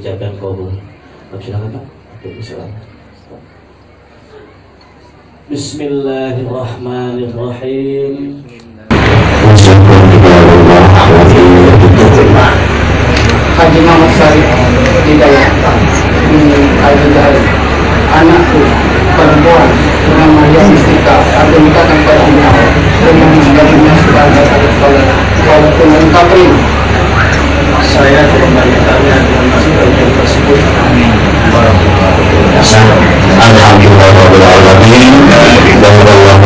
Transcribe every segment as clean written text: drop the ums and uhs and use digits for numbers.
diucapkan qabul. Silakan Pak. Waalaikumsalam. Bismillahirrahmanirrahim. Haji Muhammad Syarif Hidayat anakku perempuan bernama Dia Mistika, aku nikahkan pada Allah dengan menjadinya sebagai adik soleh walaupun mengkapri. Saya tidak menyatakan dengan masukkan tersebut. Amin. Alhamdulillah rabbil alamin. Wallahu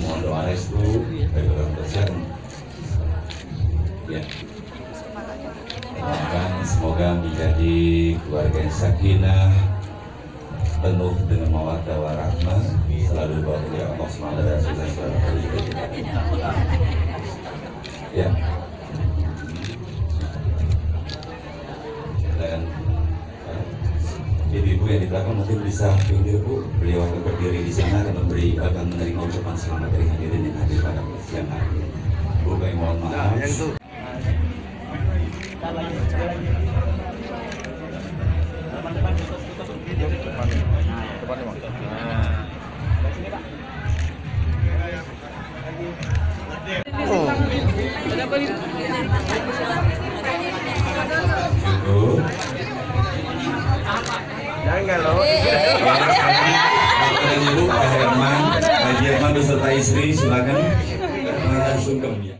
mohon doa restu dari orang dosen. Ya. Semoga menjadi keluarga yang sakinah, penuh dengan mawaddah warahmah, selalu dibawa oleh Allah Subhanahu wa taala. Ya. Dan ibu-ibu yang di belakang mungkin bisa pinggir Bu, beliau akan berdiri di sana akan menerima ucapan selamat dari hadirin yang hadir pada siang hari. Bu, kami mohon maaf. Jangan loh. Ibu, Pak Herman beserta istri silakan sungkem ya.